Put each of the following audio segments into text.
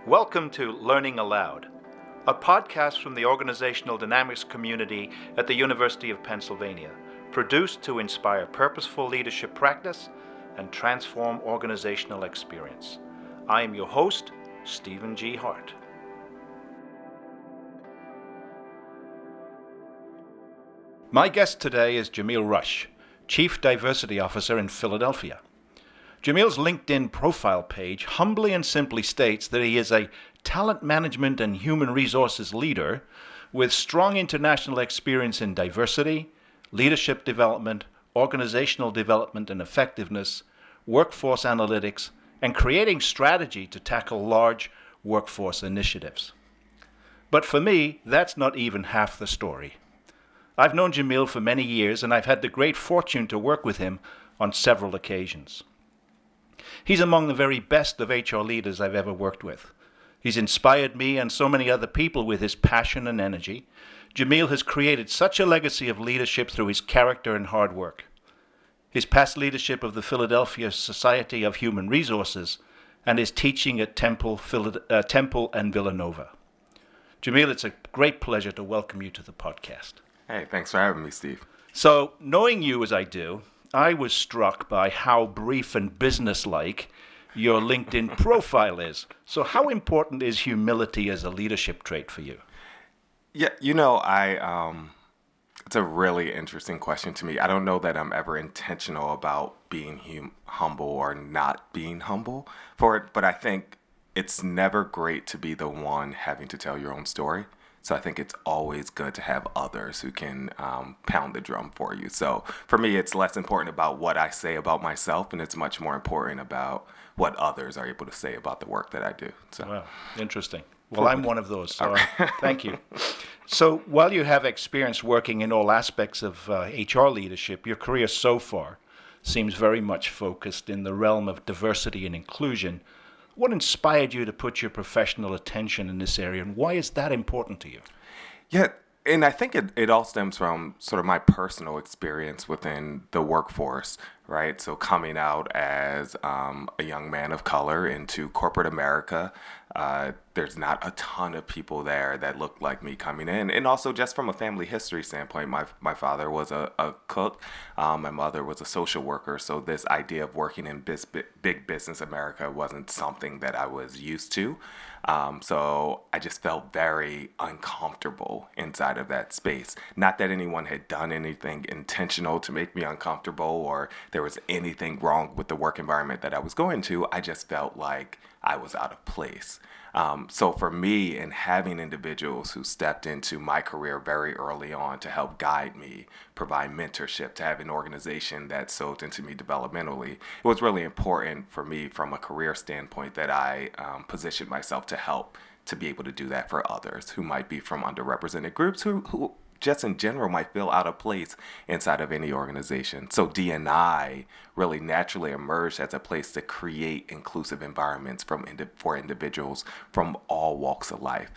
Welcome to Learning Aloud, a podcast from the Organizational Dynamics community at the University of Pennsylvania, produced to inspire purposeful leadership practice and transform organizational experience. I am your host, Stephen G. Hart. My guest today is Jameel Rush, Chief Diversity Officer in Philadelphia. Jameel's LinkedIn profile page humbly and simply states that he is a talent management and human resources leader with strong international experience in diversity, leadership development, organizational development and effectiveness, workforce analytics, and creating strategy to tackle large workforce initiatives. But for me, that's not even half the story. I've known Jameel for many years, and I've had the great fortune to work with him on several occasions. He's among the very best of HR leaders I've ever worked with. He's inspired me and so many other people with his passion and energy. Jameel has created such a legacy of leadership through his character and hard work. His past leadership of the Philadelphia Society of Human Resources and his teaching at Temple and Villanova. Jameel, it's a great pleasure to welcome you to the podcast. Hey, thanks for having me, Steve. So, knowing you as I do, I was struck by how brief and businesslike your LinkedIn profile is. So how important is humility as a leadership trait for you? Yeah, it's a really interesting question to me. I don't know that I'm ever intentional about being humble or not being humble for it, but I think it's never great to be the one having to tell your own story. So I think it's always good to have others who can pound the drum for you. So for me, it's less important about what I say about myself, and it's much more important about what others are able to say about the work that I do. So. Wow, interesting. Well, I'm one of those, so thank you. So while you have experience working in all aspects of HR leadership, your career so far seems very much focused in the realm of diversity and inclusion. What inspired you to put your professional attention in this area, and why is that important to you? Yeah, and I think it all stems from sort of my personal experience within the workforce, right? So coming out as a young man of color into corporate America, there's not a ton of people there that look like me coming in. And also just from a family history standpoint, my father was a cook. My mother was a social worker. So this idea of working in big business America wasn't something that I was used to. So I just felt very uncomfortable inside of that space. Not that anyone had done anything intentional to make me uncomfortable or there was anything wrong with the work environment that I was going to. I just felt like I was out of place. So for me, in having individuals who stepped into my career very early on to help guide me, provide mentorship, to have an organization that sold into me developmentally, it was really important for me from a career standpoint that I positioned myself to help to be able to do that for others who might be from underrepresented groups who just in general might feel out of place inside of any organization. So D&I really naturally emerged as a place to create inclusive environments for individuals from all walks of life.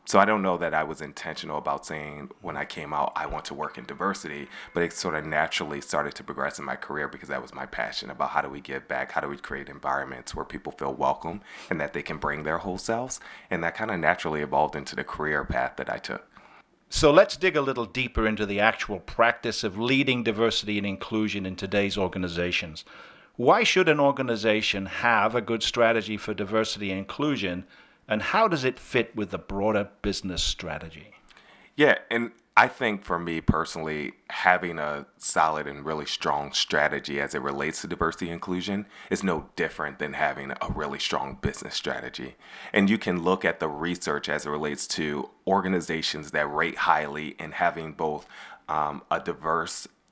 So I don't know that I was intentional about saying when I came out, I want to work in diversity, but it sort of naturally started to progress in my career because that was my passion about how do we give back, how do we create environments where people feel welcome and that they can bring their whole selves. And that kind of naturally evolved into the career path that I took. So let's dig a little deeper into the actual practice of leading diversity and inclusion in today's organizations. Why should an organization have a good strategy for diversity and inclusion, and how does it fit with the broader business strategy? Yeah, and I think for me personally, having a solid and really strong strategy as it relates to diversity and inclusion is no different than having a really strong business strategy. And you can look at the research as it relates to organizations that rate highly in having both a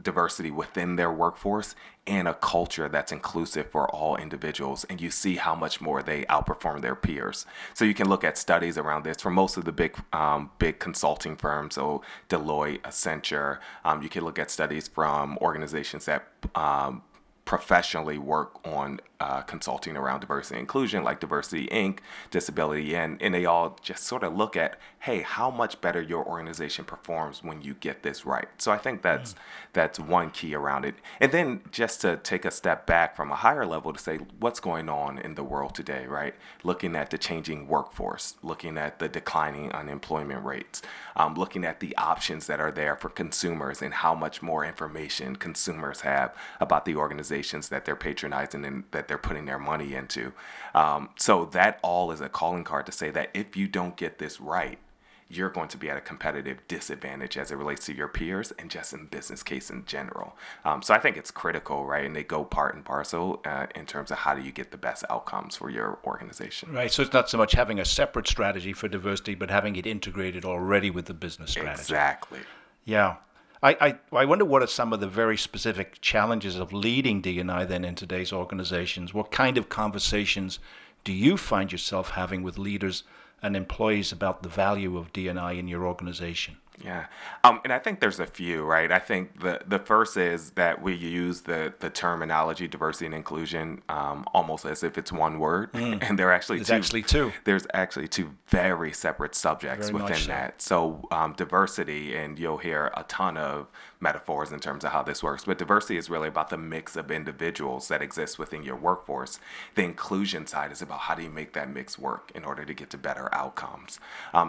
diversity within their workforce and a culture that's inclusive for all individuals, and you see how much more they outperform their peers. So you can look at studies around this from most of the big consulting firms, so Deloitte, Accenture. You can look at studies from organizations that professionally work on consulting around diversity and inclusion, like Diversity Inc., Disability and they all just sort of look at, hey, how much better your organization performs when you get this right. So I think that's one key around it. And then just to take a step back from a higher level to say what's going on in the world today, right? Looking at the changing workforce, looking at the declining unemployment rates, looking at the options that are there for consumers and how much more information consumers have about the organizations that they're patronizing and that they're putting their money into. So that all is a calling card to say that if you don't get this right, you're going to be at a competitive disadvantage as it relates to your peers and just in business case in general. So I think it's critical, right? And they go part and parcel in terms of how do you get the best outcomes for your organization. Right. So it's not so much having a separate strategy for diversity, but having it integrated already with the business strategy. Exactly. Yeah. I wonder what are some of the very specific challenges of leading D&I then in today's organizations? What kind of conversations do you find yourself having with leaders and employees about the value of D&I in your organization? Yeah. And I think there's a few, right? I think the first is that we use the terminology diversity and inclusion almost as if it's one word. And there are actually two. There's actually two very separate subjects within that. So diversity, and you'll hear a ton of metaphors in terms of how this works, but diversity is really about the mix of individuals that exist within your workforce. The inclusion side is about how do you make that mix work in order to get to better outcomes.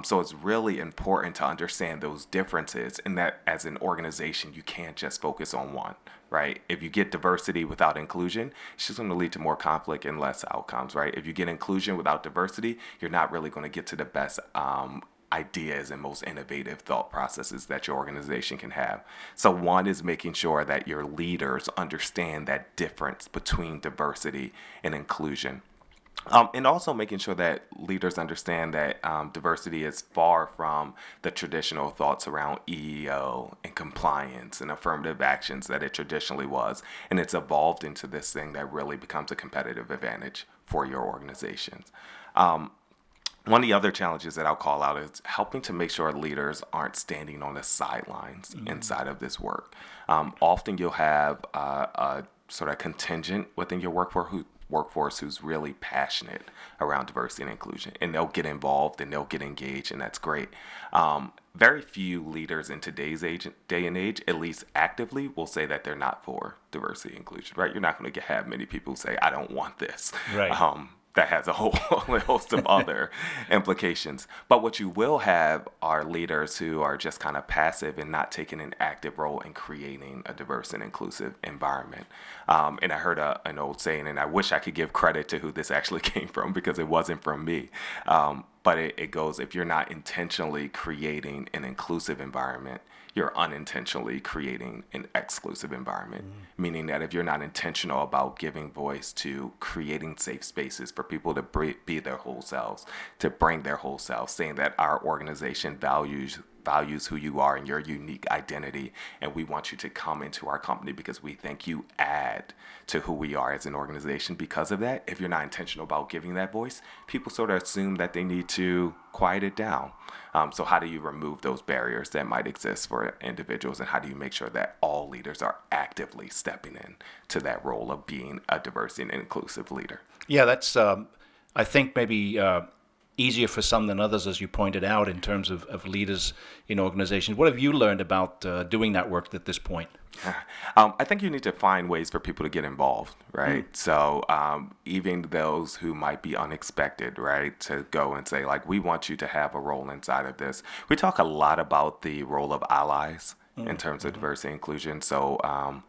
So it's really important to understand those differences, and that as an organization, you can't just focus on one, right? If you get diversity without inclusion, it's just going to lead to more conflict and less outcomes, right? If you get inclusion without diversity, you're not really going to get to the best ideas and most innovative thought processes that your organization can have. So one is making sure that your leaders understand that difference between diversity and inclusion. And also making sure that leaders understand that diversity is far from the traditional thoughts around EEO and compliance and affirmative actions that it traditionally was. And it's evolved into this thing that really becomes a competitive advantage for your organizations. One of the other challenges that I'll call out is helping to make sure leaders aren't standing on the sidelines inside of this work. Often you'll have a sort of contingent within your workforce who's really passionate around diversity and inclusion, and they'll get involved and they'll get engaged, and that's great. Very few leaders in today's day and age, at least actively, will say that they're not for diversity and inclusion, right? You're not going to have many people who say, I don't want this. Right. That has a whole host of other implications. But what you will have are leaders who are just kind of passive and not taking an active role in creating a diverse and inclusive environment. And I heard an old saying, and I wish I could give credit to who this actually came from because it wasn't from me. But it goes, if you're not intentionally creating an inclusive environment, you're unintentionally creating an exclusive environment, meaning that if you're not intentional about giving voice to creating safe spaces for people to be their whole selves, to bring their whole selves, saying that our organization values who you are and your unique identity, and we want you to come into our company because we think you add to who we are as an organization. Because of that, if you're not intentional about giving that voice, people sort of assume that they need to quiet it down. So how do you remove those barriers that might exist for individuals, and how do you make sure that all leaders are actively stepping in to that role of being a diverse and inclusive leader? Yeah, that's, I think, maybe easier for some than others, as you pointed out, in terms of leaders in organizations. What have you learned about doing that work at this point? I think you need to find ways for people to get involved, right? So even those who might be unexpected, right, to go and say, like, we want you to have a role inside of this. We talk a lot about the role of allies in terms of diversity and inclusion. So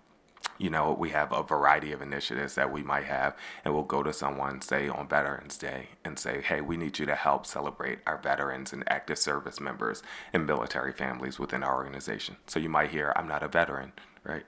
we have a variety of initiatives that we might have, and we'll go to someone, say on Veterans Day, and say, hey, we need you to help celebrate our veterans and active service members and military families within our organization. So you might hear, I'm not a veteran, right?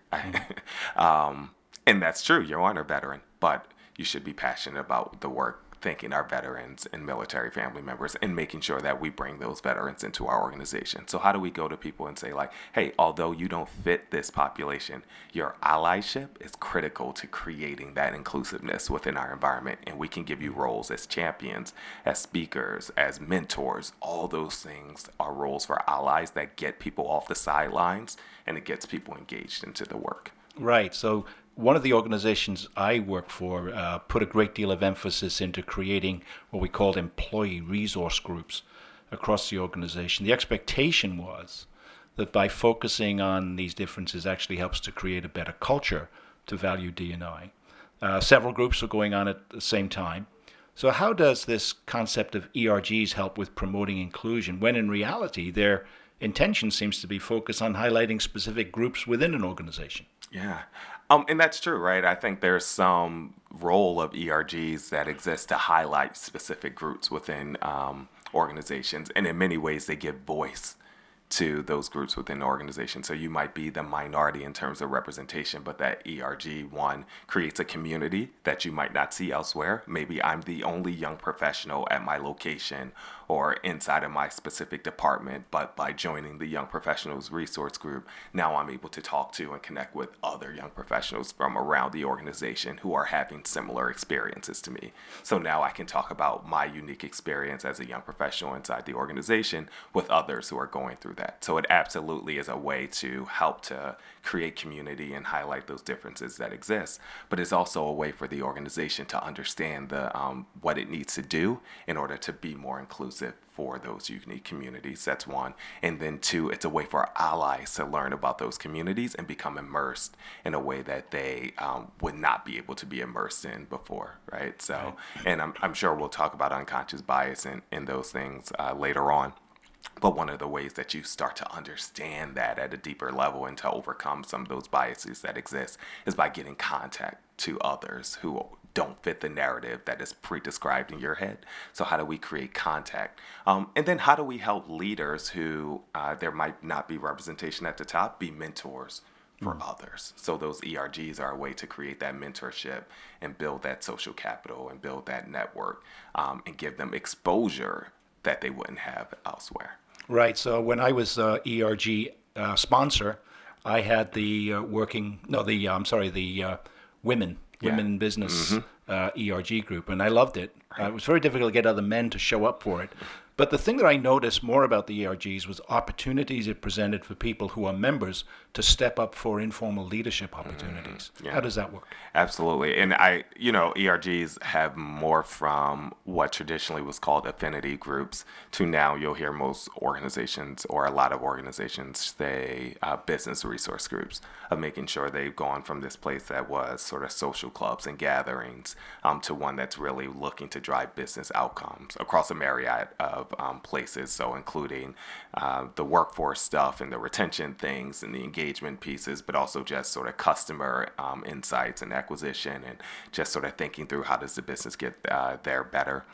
And that's true, you aren't a veteran, but you should be passionate about the work, thanking our veterans and military family members and making sure that we bring those veterans into our organization. So how do we go to people and say, like, hey, although you don't fit this population, your allyship is critical to creating that inclusiveness within our environment, and we can give you roles as champions, as speakers, as mentors. All those things are roles for allies that get people off the sidelines, and it gets people engaged into the work. Right. So one of the organizations I work for put a great deal of emphasis into creating what we called employee resource groups across the organization. The expectation was that by focusing on these differences actually helps to create a better culture to value D&I. Several groups are going on at the same time. So how does this concept of ERGs help with promoting inclusion when in reality their intention seems to be focused on highlighting specific groups within an organization? Yeah. And that's true, right? I think there's some role of ERGs that exists to highlight specific groups within organizations. And in many ways, they give voice to those groups within the organization. So you might be the minority in terms of representation, but that ERG one creates a community that you might not see elsewhere. Maybe I'm the only young professional at my location or inside of my specific department, but by joining the Young Professionals Resource Group, now I'm able to talk to and connect with other young professionals from around the organization who are having similar experiences to me. So now I can talk about my unique experience as a young professional inside the organization with others who are going through that. So it absolutely is a way to help to create community and highlight those differences that exist. But it's also a way for the organization to understand the what it needs to do in order to be more inclusive for those unique communities. That's one. And then two, it's a way for allies to learn about those communities and become immersed in a way that they would not be able to be immersed in before, right? So, and I'm sure we'll talk about unconscious bias and those things later on. But one of the ways that you start to understand that at a deeper level and to overcome some of those biases that exist is by getting contact to others who don't fit the narrative that is pre-described in your head. So how do we create contact? And then how do we help leaders who there might not be representation at the top be mentors for others? So those ERGs are a way to create that mentorship and build that social capital and build that network and give them exposure that they wouldn't have elsewhere. Right. So when I was ERG sponsor, I had the women in business ERG group, and I loved it. It was very difficult to get other men to show up for it. But the thing that I noticed more about the ERGs was opportunities it presented for people who are members to step up for informal leadership opportunities. Yeah. How does that work? Absolutely. And ERGs have morphed from what traditionally was called affinity groups to now you'll hear most organizations or a lot of organizations say business resource groups, of making sure they've gone from this place that was sort of social clubs and gatherings to one that's really looking to drive business outcomes across a myriad of places. So including the workforce stuff and the retention things and the engagement pieces, but also just sort of customer insights and acquisition and just sort of thinking through how does the business get there better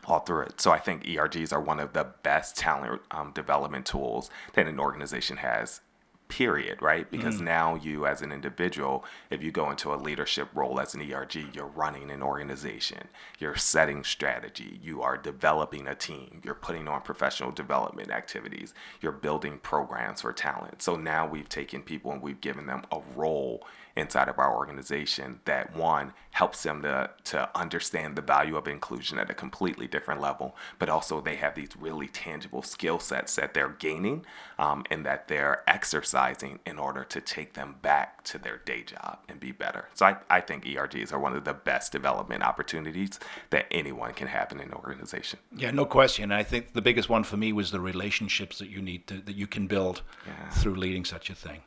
all through it. So I think ERGs are one of the best talent development tools that an organization has, period, right? Because now you as an individual, if you go into a leadership role as an ERG, you're running an organization, you're setting strategy, you are developing a team, you're putting on professional development activities, you're building programs for talent. So now we've taken people and we've given them a role inside of our organization that, one, helps them to understand the value of inclusion at a completely different level, but also they have these really tangible skill sets that they're gaining and that they're exercising in order to take them back to their day job and be better. So I think ERGs are one of the best development opportunities that anyone can have in an organization. Yeah, no question. I think the biggest one for me was the relationships that you can build through leading such a thing.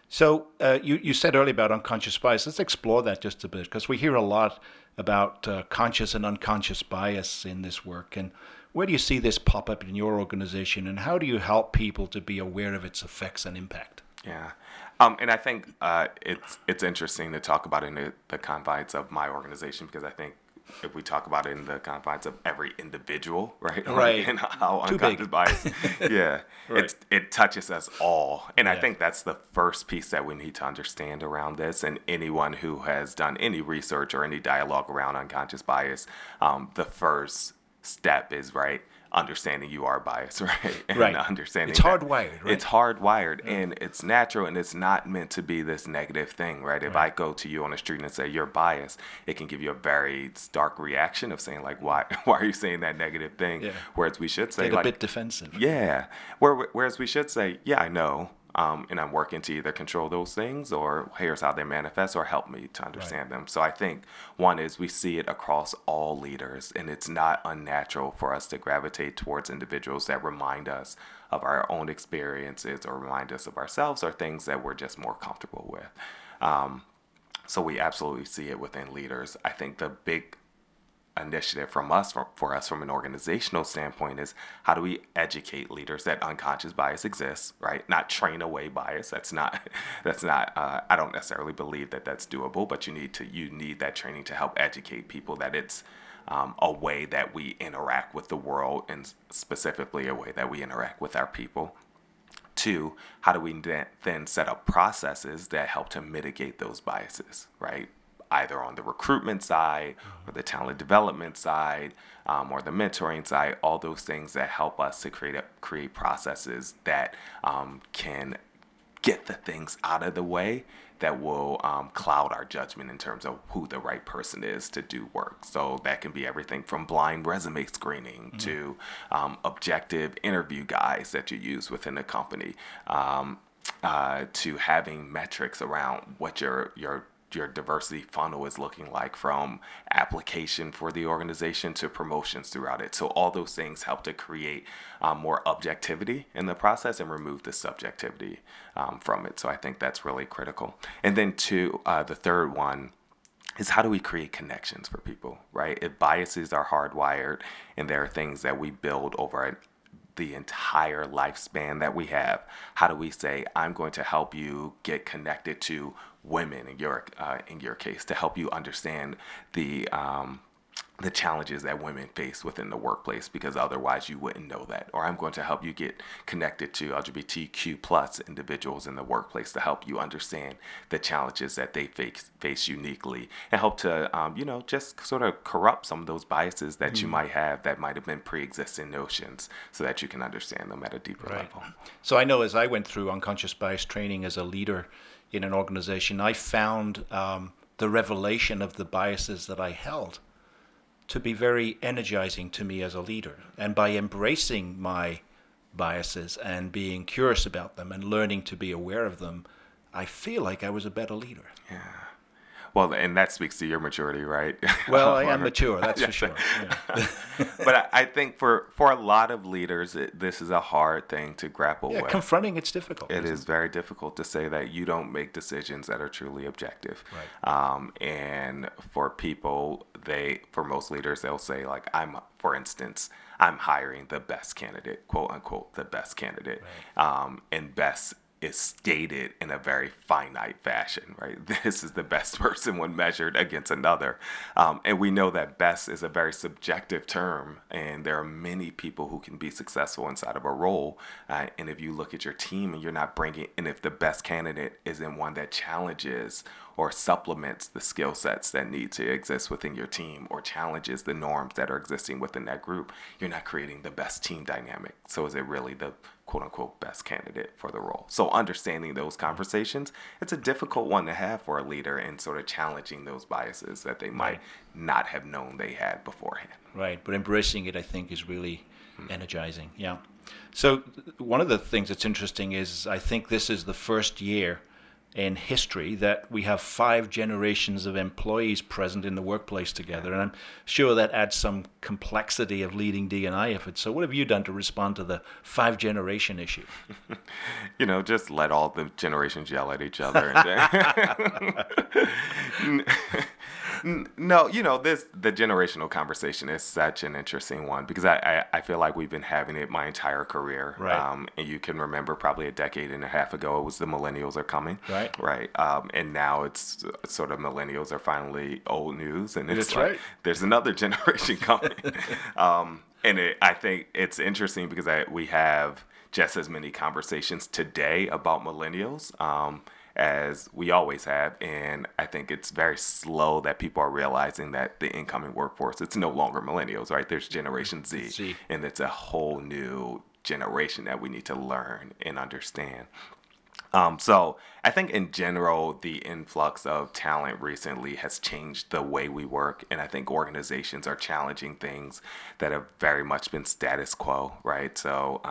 So you said earlier about unconscious bias. Let's explore that just a bit, because we hear a lot about conscious and unconscious bias in this work. And where do you see this pop up in your organization, and how do you help people to be aware of its effects and impact? Yeah. And I think it's interesting to talk about in the confines of my organization, because I think if we talk about it in the confines of every individual, right? And how unconscious bias, it touches us all. And I think that's the first piece that we need to understand around this. And anyone who has done any research or any dialogue around unconscious bias, the first step is, understanding you are biased, right? And understanding it's hardwired, right? It's hardwired, and it's natural, and it's not meant to be this negative thing, right? If I go to you on the street and say you're biased, it can give you a very stark reaction of saying like, why are you saying that negative thing? Whereas we should say a bit defensive. Whereas we should say, I know and I'm working to either control those things, or here's how they manifest, or help me to understand them. So I think one is we see it across all leaders, and it's not unnatural for us to gravitate towards individuals that remind us of our own experiences or remind us of ourselves, or things that we're just more comfortable with. So we absolutely see it within leaders. I think the big initiative for us from an organizational standpoint is, how do we educate leaders that unconscious bias exists, right? Not train away bias. That's not I don't necessarily believe that that's doable, but you need that training to help educate people that it's a way that we interact with the world, and specifically a way that we interact with our people. Two, how do we then set up processes that help to mitigate those biases, right? Either on the recruitment side, or the talent development side, or the mentoring side, all those things that help us to create processes that can get the things out of the way that will cloud our judgment in terms of who the right person is to do work. So that can be everything from blind resume screening to objective interview guides that you use within a company, to having metrics around what your diversity funnel is looking like, from application for the organization to promotions throughout it. So all those things help to create more objectivity in the process and remove the subjectivity from it. So I think that's really critical. And then the third one is, how do we create connections for people, right? If biases are hardwired and there are things that we build over the entire lifespan that we have, how do we say, I'm going to help you get connected to women in your case, to help you understand the challenges that women face within the workplace, because otherwise you wouldn't know that. Or I'm going to help you get connected to LGBTQ plus individuals in the workplace, to help you understand the challenges that they face uniquely, and help to just sort of corrupt some of those biases that you might have, that might have been pre-existing notions, so that you can understand them at a deeper level. So I know, as I went through unconscious bias training as a leader in an organization, I found the revelation of the biases that I held to be very energizing to me as a leader. And by embracing my biases and being curious about them and learning to be aware of them, I feel like I was a better leader. Yeah. Well, and that speaks to your maturity, right? Well, I am mature, that's for sure. Yeah. But I think for a lot of leaders, this is a hard thing to grapple with. Confronting it's difficult. It is very difficult to say that you don't make decisions that are truly objective. Right. And for people, for most leaders, they'll say, like, for instance, I'm hiring the best candidate, quote unquote, the best candidate. Right. And best is stated in a very finite fashion, right? This is the best person when measured against another. And we know that best is a very subjective term, and there are many people who can be successful inside of a role. And if you look at your team and you're not and if the best candidate isn't one that challenges or supplements the skill sets that need to exist within your team, or challenges the norms that are existing within that group, you're not creating the best team dynamic. So is it really the quote unquote best candidate for the role? So understanding those conversations, it's a difficult one to have for a leader, and sort of challenging those biases that they might not have known they had beforehand. Right, but embracing it, I think, is really energizing. Yeah. So one of the things that's interesting is, I think this is the first year in history that we have 5 generations of employees present in the workplace together. And I'm sure that adds some complexity of leading D&I efforts. So what have you done to respond to the 5-generation issue? Just let all the generations yell at each other. No, the generational conversation is such an interesting one, because I feel like we've been having it my entire career. Right. And you can remember probably a decade and a half ago, it was the millennials are coming. Right. And now it's sort of millennials are finally old news, and it's That's like, right. There's another generation coming. I think it's interesting because we have just as many conversations today about millennials as we always have. And I think it's very slow that people are realizing that the incoming workforce, it's no longer millennials, right? There's Generation Z. And it's a whole new generation that we need to learn and understand. So I think in general, the influx of talent recently has changed the way we work. And I think organizations are challenging things that have very much been status quo, right? So,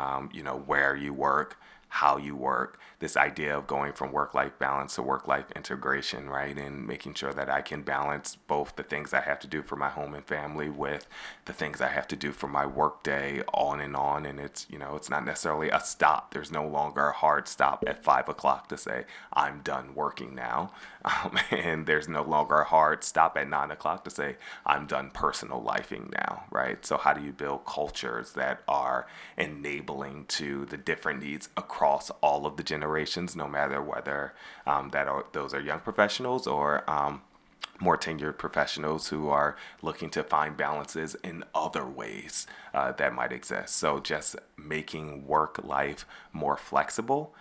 where you work, how you work, this idea of going from work-life balance to work-life integration, right? And making sure that I can balance both the things I have to do for my home and family with the things I have to do for my work day, on and on. And it's, it's not necessarily a stop. There's no longer a hard stop at 5 o'clock to say, I'm done working now. And there's no longer a hard stop at 9 o'clock to say, I'm done personal lifing now, right? So how do you build cultures that are enabling to the different needs across all of the generations, no matter whether those are young professionals or more tenured professionals who are looking to find balances in other ways that might exist. So just making work life more flexible,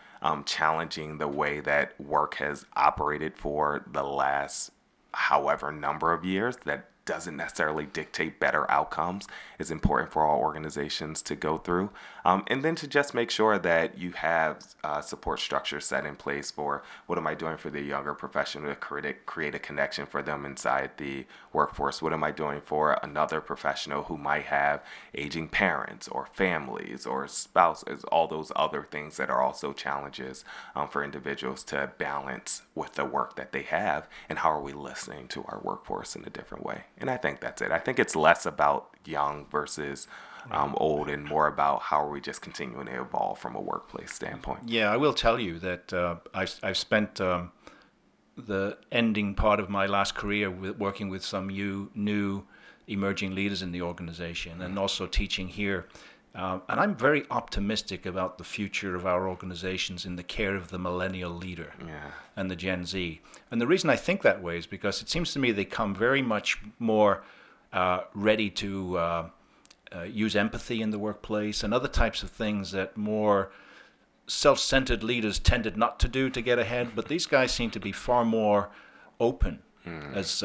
challenging the way that work has operated for the last however number of years that doesn't necessarily dictate better outcomes is important for all organizations to go through. And then to just make sure that you have support structures set in place for what am I doing for the younger professional to create a connection for them inside the workforce? What am I doing for another professional who might have aging parents or families or spouses, all those other things that are also challenges for individuals to balance with the work that they have, and how are we listening to our workforce in a different way? And I think that's it. I think it's less about young versus old and more about how are we just continuing to evolve from a workplace standpoint. Yeah, I will tell you that I've spent the ending part of my last career working with some new emerging leaders in the organization and also teaching here. And I'm very optimistic about the future of our organizations in the care of the millennial leader and the Gen Z. And the reason I think that way is because it seems to me they come very much more ready to use empathy in the workplace and other types of things that more self-centered leaders tended not to do to get ahead. But these guys seem to be far more open as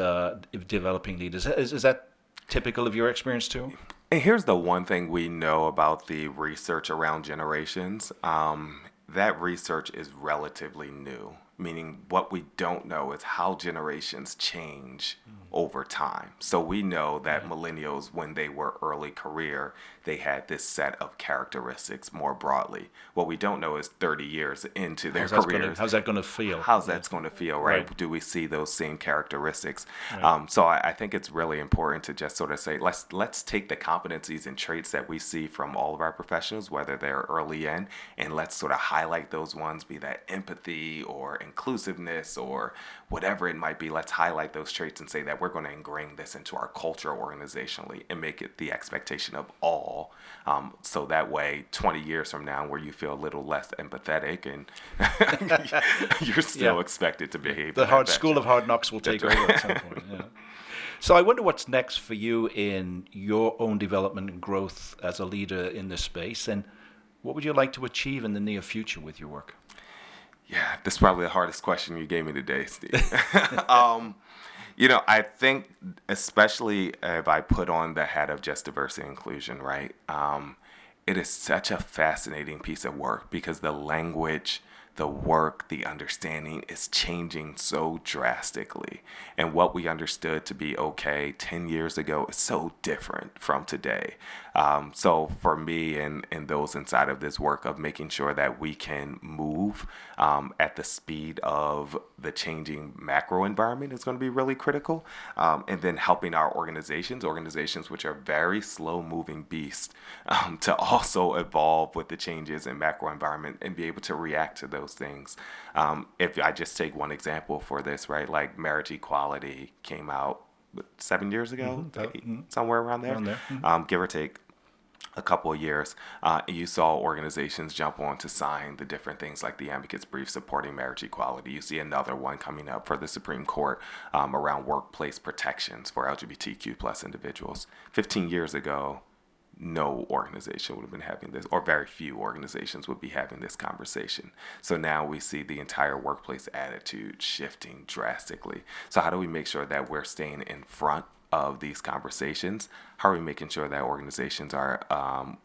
developing leaders. Is that typical of your experience too? And here's the one thing we know about the research around generations. That research is relatively new, meaning what we don't know is how generations change over time. So we know that millennials, when they were early career, they had this set of characteristics more broadly. What we don't know is 30 years into their careers. How's that going to feel? How's that going to feel, right? Do we see those same characteristics? Right. So I think it's really important to just sort of say, let's take the competencies and traits that we see from all of our professionals, whether they're early in, and let's sort of highlight those ones, be that empathy or inclusiveness or whatever it might be. Let's highlight those traits and say that we're going to ingrain this into our culture organizationally and make it the expectation of all. So that way, 20 years from now, where you feel a little less empathetic and you're still expected to behave. The school of hard knocks will take over at some point. Yeah. So I wonder what's next for you in your own development and growth as a leader in this space, and what would you like to achieve in the near future with your work? Yeah, this is probably the hardest question you gave me today, Steve. I think especially if I put on the hat of just diversity and inclusion, right? It is such a fascinating piece of work because the language, the work, the understanding is changing so drastically. And what we understood to be okay 10 years ago is so different from today. So for me and those inside of this work of making sure that we can move at the speed of the changing macro environment is going to be really critical. And then helping our organizations which are very slow moving beasts, to also evolve with the changes in macro environment and be able to react to those things. If I just take one example for this, right, like marriage equality came out 7 years ago, somewhere around there, give or take a couple of years. You saw organizations jump on to sign the different things like the advocates brief supporting marriage equality. You see another one coming up for the Supreme Court around workplace protections for LGBTQ plus individuals. 15 years ago, no organization would have been having this, or very few organizations would be having this conversation. So now we see the entire workplace attitude shifting drastically. So how do we make sure that we're staying in front of these conversations? How are we making sure that organizations are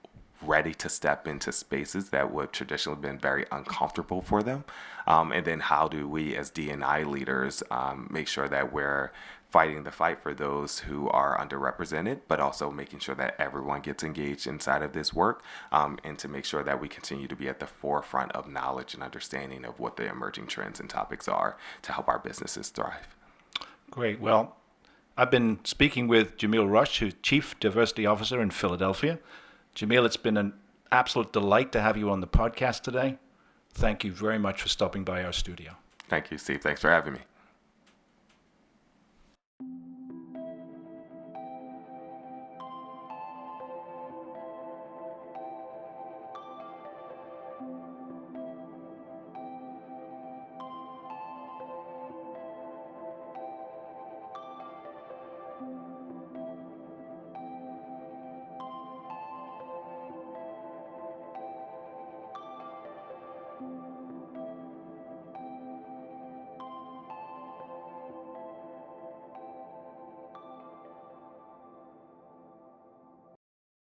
ready to step into spaces that would traditionally have been very uncomfortable for them? And then how do we as D&I leaders make sure that we're fighting the fight for those who are underrepresented, but also making sure that everyone gets engaged inside of this work, and to make sure that we continue to be at the forefront of knowledge and understanding of what the emerging trends and topics are to help our businesses thrive. Great. Well, I've been speaking with Jameel Rush, who's Chief Diversity Officer in Philadelphia. Jameel, it's been an absolute delight to have you on the podcast today. Thank you very much for stopping by our studio. Thank you, Steve. Thanks for having me.